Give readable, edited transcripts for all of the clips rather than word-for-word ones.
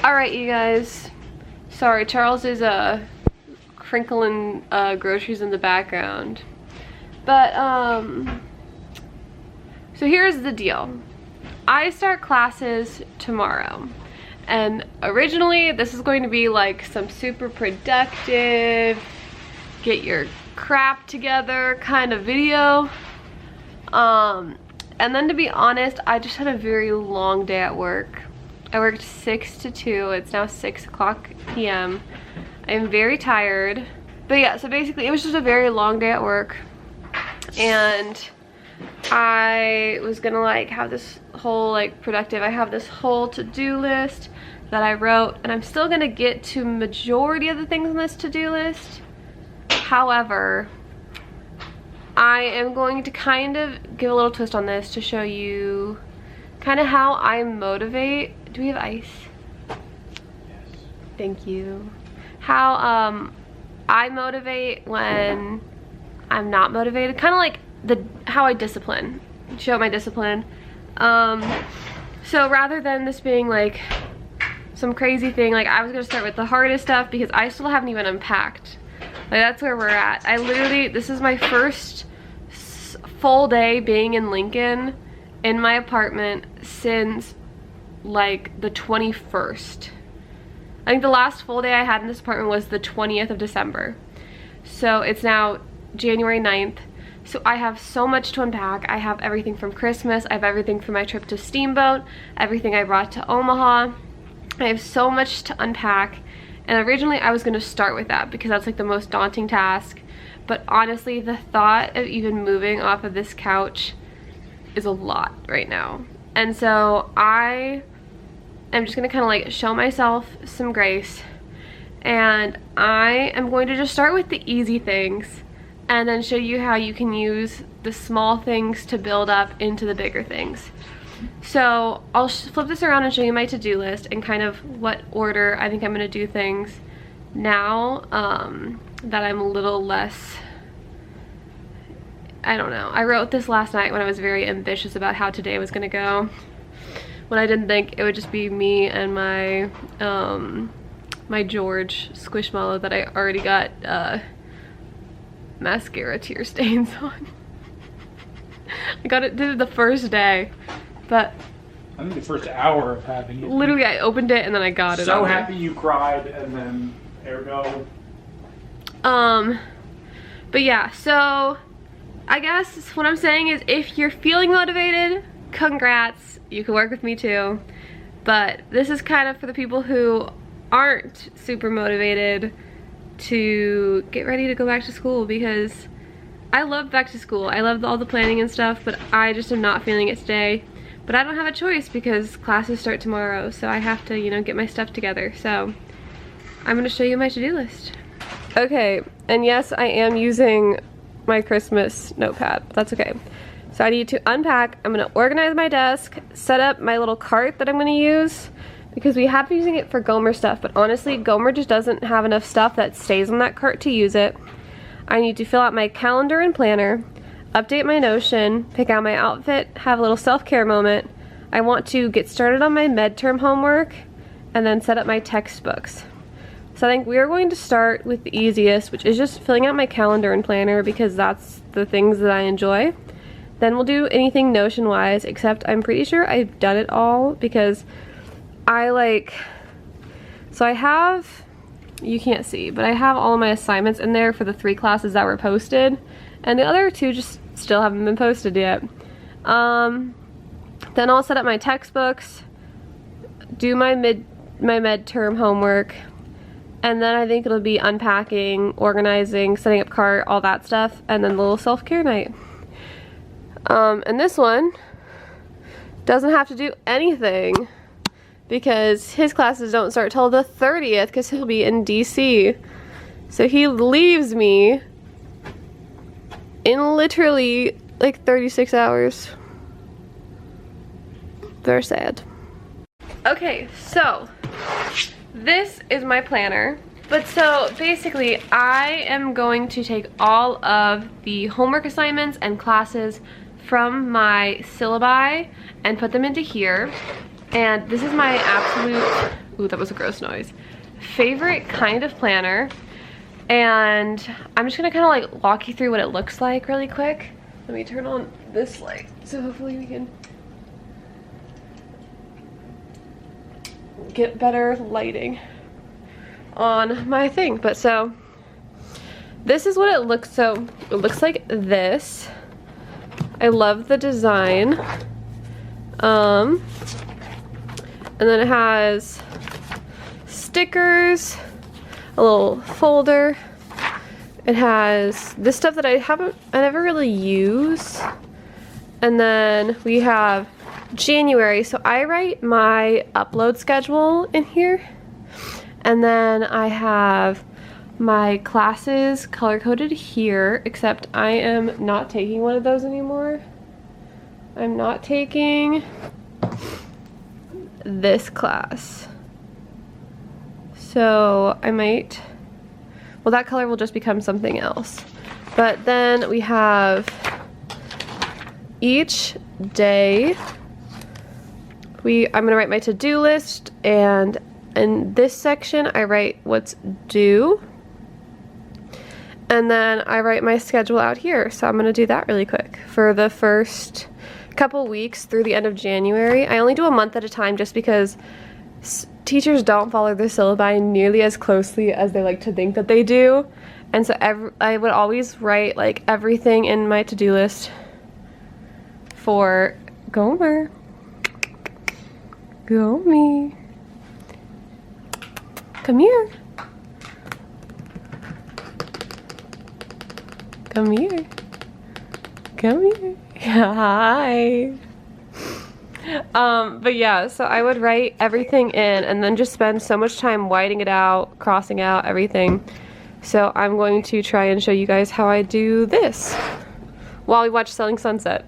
Alright, you guys. Sorry, Charles is crinkling groceries in the background. But, so here's the deal. I start classes tomorrow. And originally, this is going to be like some super productive, get your crap together kind of video. And then to be honest, I just had a very long day at work. I worked 6 to 2. It's now 6 o'clock p.m. I am very tired. But yeah, so basically it was just a very long day at work. And I was gonna like have this whole like productive, I have this whole to-do list that I wrote, and I'm still gonna get to majority of the things on this to-do list. However, I am going to kind of give a little twist on this to show you kind of how I motivate. Do we have ice? Yes. Thank you. How I motivate when I'm not motivated. Kind of like how I discipline. Show my discipline. So rather than this being like some crazy thing, like I was gonna start with the hardest stuff because I still haven't even unpacked. Like that's where we're at. I literally, this is my first full day being in Lincoln in my apartment since like the 21st. I think the last full day I had in this apartment was the 20th of December. So it's now January 9th. So I have so much to unpack. I have everything from Christmas. I have everything from my trip to Steamboat. Everything I brought to Omaha. I have so much to unpack. And originally I was going to start with that because that's like the most daunting task. But honestly, the thought of even moving off of this couch is a lot right now. And so I am just going to kind of like show myself some grace. And I am going to just start with the easy things and then show you how you can use the small things to build up into the bigger things. So I'll flip this around and show you my to-do list and kind of what order I think I'm going to do things now that I'm a little less, I don't know. I wrote this last night when I was very ambitious about how today was going to go. When I didn't think it would just be me and my my George Squishmallow that I already got mascara tear stains on. I did it the first day, but I think the first hour of having it. Literally, I opened it and then I got it. So happy you cried, and then ergo. But yeah, so I guess what I'm saying is if you're feeling motivated, congrats, you can work with me too. But this is kind of for the people who aren't super motivated to get ready to go back to school, because I love back to school. I love all the planning and stuff, but I just am not feeling it today. But I don't have a choice because classes start tomorrow, so I have to, you know, get my stuff together. So I'm gonna show you my to-do list. Okay, and yes, I am using my Christmas notepad, but that's okay. So I need to unpack, I'm gonna organize my desk, set up my little cart that I'm gonna use, because we have been using it for Gomer stuff, but honestly, Gomer just doesn't have enough stuff that stays on that cart to use it. I need to fill out my calendar and planner, update my Notion, pick out my outfit, have a little self-care moment. I want to get started on my midterm homework, and then set up my textbooks. So I think we are going to start with the easiest, which is just filling out my calendar and planner, because that's the things that I enjoy. Then we'll do anything Notion-wise, except I'm pretty sure I've done it all, because so I have, you can't see, but I have all of my assignments in there for the 3 classes that were posted, and the other 2 just still haven't been posted yet. Then I'll set up my textbooks, do my midterm homework, and then I think it'll be unpacking, organizing, setting up cart, all that stuff, and then the little self-care night. And this one doesn't have to do anything because his classes don't start till the 30th because he'll be in DC. So he leaves me in literally like 36 hours. Very sad. Okay, so this is my planner. But so basically I am going to take all of the homework assignments and classes from my syllabi and put them into here. And this is my absolute Ooh, that was a gross noise. Favorite kind of planner. And I'm just gonna kind of like walk you through what it looks like really quick. Let me turn on this light so hopefully we can get better lighting on my thing. But so this is what it looks. So it looks like this. I love the design. And then it has stickers, a little folder. It has this stuff that I never really use. And then we have January. So I write my upload schedule in here. And then I have my classes color-coded here, except I am not taking one of those anymore. I'm not taking this class. So I might, well, that color will just become something else. But then we have each day, I'm gonna write my to-do list, and in this section I write what's due. And then I write my schedule out here. So I'm gonna do that really quick. For the first couple weeks through the end of January, I only do a month at a time just because teachers don't follow their syllabi nearly as closely as they like to think that they do. And so I would always write like everything in my to-do list for Gomer. Gomer. Come here. Come here. Come here. Hi. But yeah, so I would write everything in and then just spend so much time whiting it out, crossing out everything. So I'm going to try and show you guys how I do this while we watch Selling Sunset.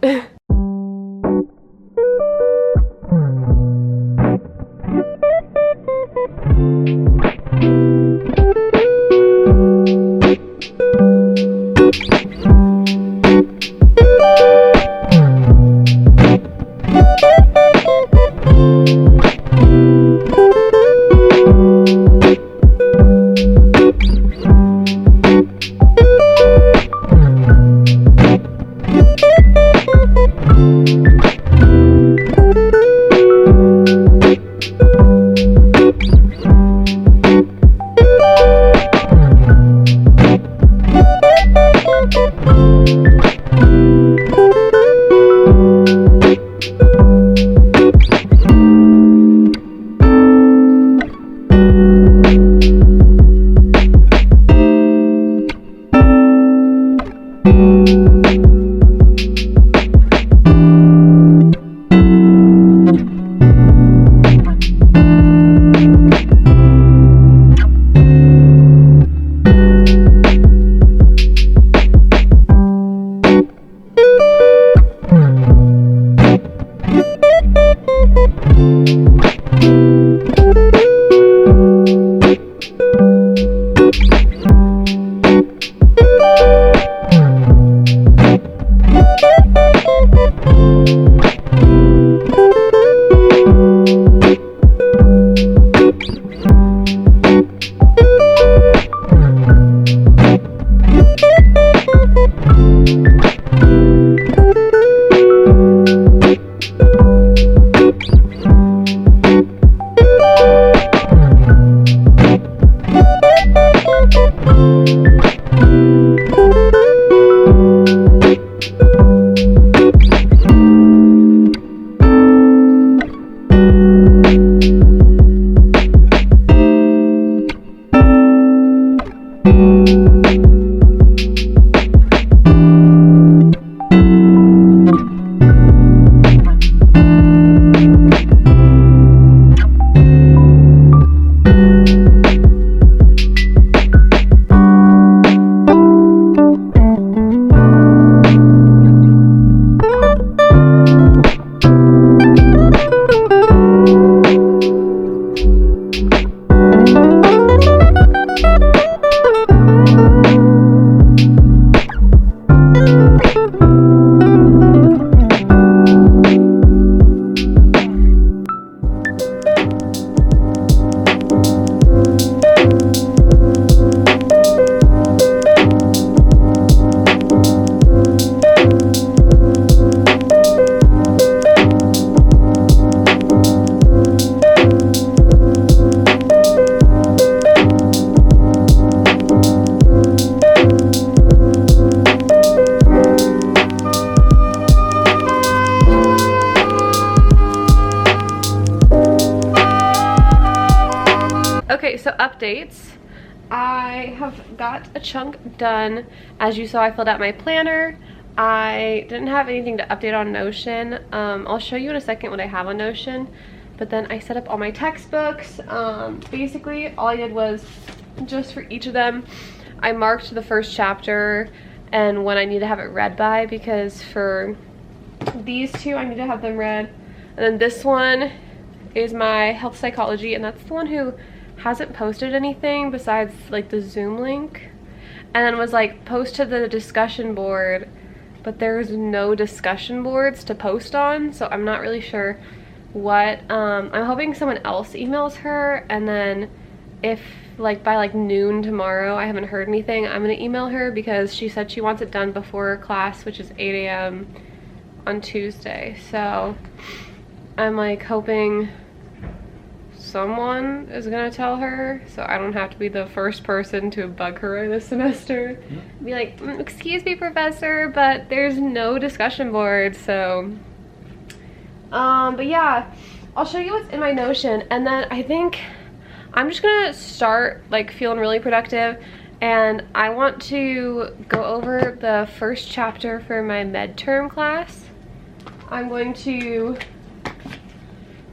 Okay, so updates. I have got a chunk done. As you saw, I filled out my planner. I didn't have anything to update on Notion. I'll show you in a second what I have on Notion. But then I set up all my textbooks. Basically, all I did was, just for each of them, I marked the first chapter and when I need to have it read by, because for these two, I need to have them read. And then this one is my health psychology, and that's the one who hasn't posted anything besides like the Zoom link. And then was like, post to the discussion board, but there's no discussion boards to post on, so I'm not really sure what. I'm hoping someone else emails her, and then if like by like noon tomorrow I haven't heard anything, I'm gonna email her, because she said she wants it done before class, which is 8 a.m. on Tuesday. So I'm like hoping someone is gonna tell her, so I don't have to be the first person to bug her this semester. Be like, excuse me, professor, but there's no discussion board. So but yeah, I'll show you what's in my Notion, and then I think I'm just gonna start like feeling really productive, and I want to go over the first chapter for my midterm class. I'm going to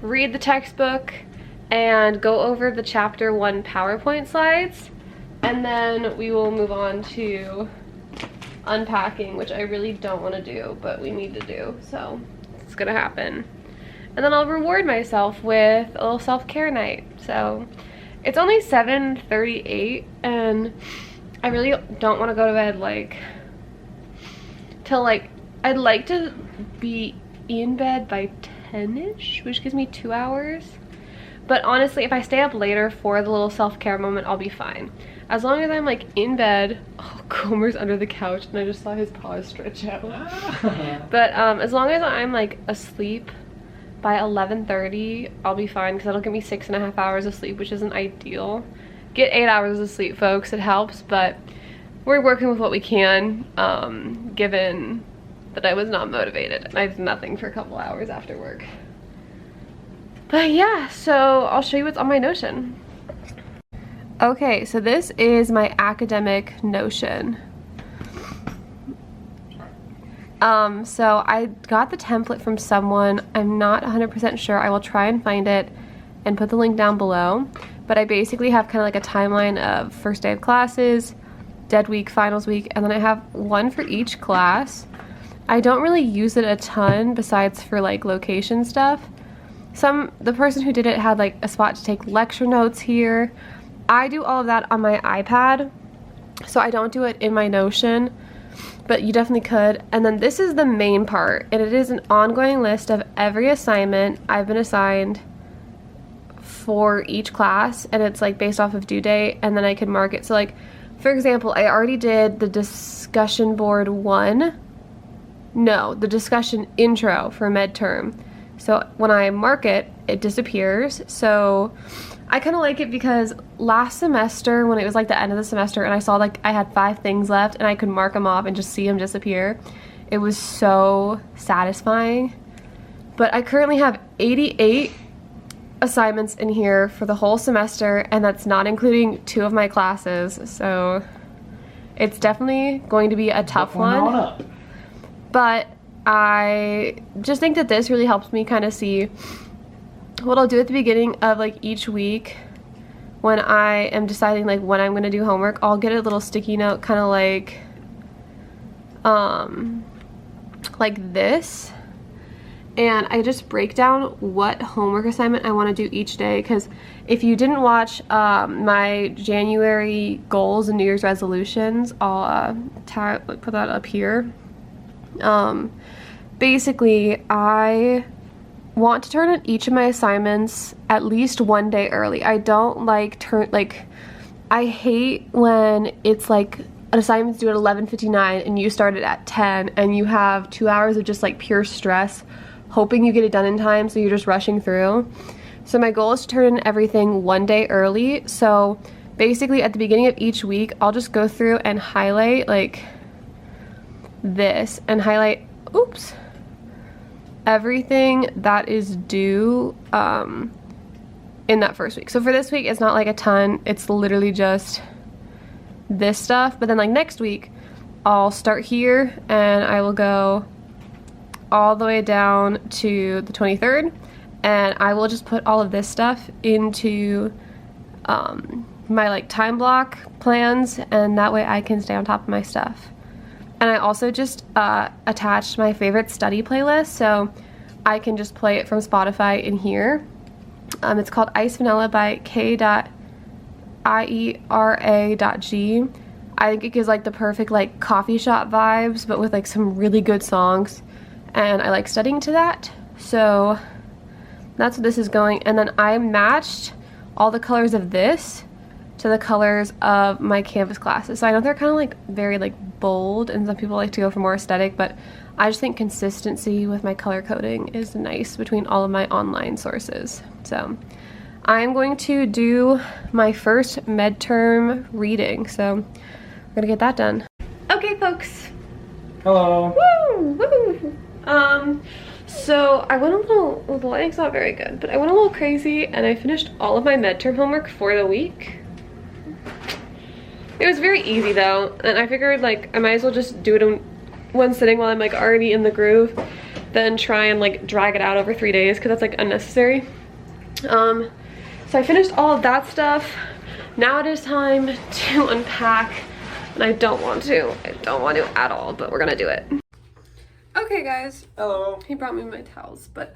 read the textbook and go over the chapter 1 PowerPoint slides, and then we will move on to unpacking, which I really don't want to do, but we need to do, so it's gonna happen. And then I'll reward myself with a little self-care night. So it's only 7:38, and I really don't want to go to bed like till like, I'd like to be in bed by 10ish, which gives me 2 hours. But honestly, if I stay up later for the little self-care moment, I'll be fine. As long as I'm like in bed. Oh, Comer's under the couch and I just saw his paws stretch out. But as long as I'm like asleep by 11:30, I'll be fine, because that'll give me 6.5 hours of sleep, which isn't ideal. Get 8 hours of sleep, folks, it helps, but we're working with what we can, given that I was not motivated and I have nothing for a couple hours after work. But yeah, so I'll show you what's on my Notion. Okay, so this is my academic Notion. So I got the template from someone. I'm not 100% sure. I will try and find it and put the link down below. But I basically have kind of like a timeline of first day of classes, dead week, finals week, and then I have one for each class. I don't really use it a ton besides for like location stuff. The person who did it had like a spot to take lecture notes here. I do all of that on my iPad, so I don't do it in my Notion, but you definitely could. And then this is the main part, and it is an ongoing list of every assignment I've been assigned for each class, and it's like based off of due date, and then I can mark it. So like, for example, I already did the discussion board the discussion intro for midterm. So when I mark it, it disappears. So I kind of like it, because last semester when it was like the end of the semester and I saw like I had 5 things left and I could mark them off and just see them disappear, it was so satisfying. But I currently have 88 assignments in here for the whole semester, and that's not including 2 of my classes, so it's definitely going to be a tough one. But I just think that this really helps me kind of see what I'll do at the beginning of like each week when I am deciding like when I'm going to do homework. I'll get a little sticky note kind of like this, and I just break down what homework assignment I want to do each day. Because if you didn't watch my January goals and New Year's resolutions, I'll put that up here. Basically, I want to turn in each of my assignments at least 1 day early. I don't like I hate when it's like an assignment's due at 11:59 and you started at 10 and you have 2 hours of just like pure stress hoping you get it done in time, so you're just rushing through. So my goal is to turn in everything 1 day early. So basically at the beginning of each week, I'll just go through and highlight like this and highlight, everything that is due in that first week. So for this week, it's not like a ton. It's literally just this stuff. But then like next week, I'll start here and I will go all the way down to the 23rd. And I will just put all of this stuff into my like time block plans, and that way I can stay on top of my stuff. And I also just attached my favorite study playlist, so I can just play it from Spotify in here. It's called Ice Vanilla by K.IERA.G. I think it gives like the perfect like coffee shop vibes, but with like some really good songs, and I like studying to that. So that's what this is going. And then I matched all the colors of this to the colors of my Canvas classes. So I know they're kind of like very like bold, and some people like to go for more aesthetic, but I just think consistency with my color coding is nice between all of my online sources. So I'm going to do my first midterm reading, so we're gonna get that done. Okay, folks. Hello. Woo! Woo! So I went a little, well, the lighting's not very good, but I went a little crazy and I finished all of my midterm homework for the week. It was very easy though, and I figured like I might as well just do it in one sitting while I'm like already in the groove, then try and like drag it out over 3 days because that's like unnecessary. So I finished all of that stuff. Now it is time to unpack, and I don't want to at all, but we're gonna do it. Okay guys. Hello. He brought me my towels, but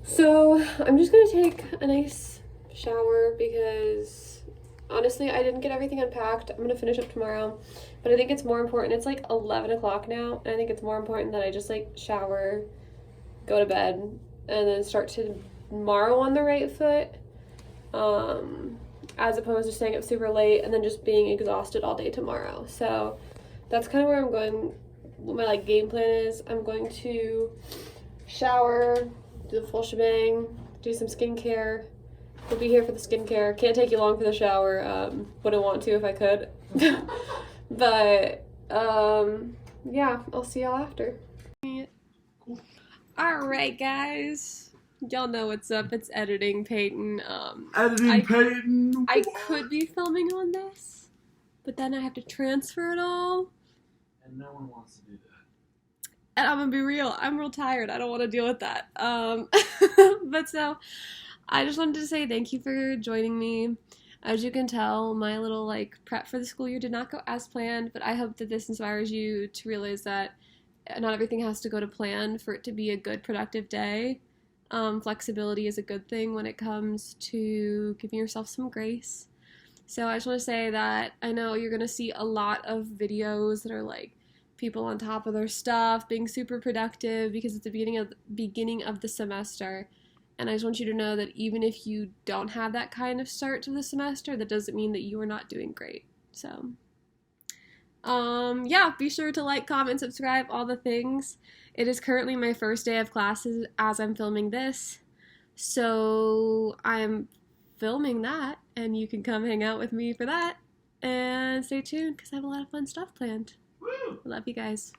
so I'm just gonna take a nice shower because honestly I didn't get everything unpacked. I'm gonna finish up tomorrow, but I think it's more important. It's like 11 o'clock now, and I think it's more important that I just like shower, go to bed, and then start tomorrow on the right foot, as opposed to staying up super late and then just being exhausted all day tomorrow. So that's kind of where I'm going. What my like game plan is. I'm going to shower, do the full shebang, do some skincare. We'll be here for the skincare. Can't take you long for the shower. Wouldn't want to if I could. But yeah, I'll see y'all after. Alright guys, y'all know what's up. It's editing Peyton. Peyton. I could be filming on this, but then I have to transfer it all. And no one wants to do that. And I'm gonna be real, I'm real tired. I don't want to deal with that. But so, I just wanted to say thank you for joining me. As you can tell, my little like prep for the school year did not go as planned, but I hope that this inspires you to realize that not everything has to go to plan for it to be a good, productive day. Flexibility is a good thing when it comes to giving yourself some grace. So I just want to say that I know you're going to see a lot of videos that are like people on top of their stuff, being super productive because it's the beginning of the semester. And I just want you to know that even if you don't have that kind of start to the semester, that doesn't mean that you are not doing great. So yeah, be sure to like, comment, subscribe, all the things. It is currently my first day of classes as I'm filming this. So I'm filming that, and you can come hang out with me for that. And stay tuned because I have a lot of fun stuff planned. Woo! Love you guys.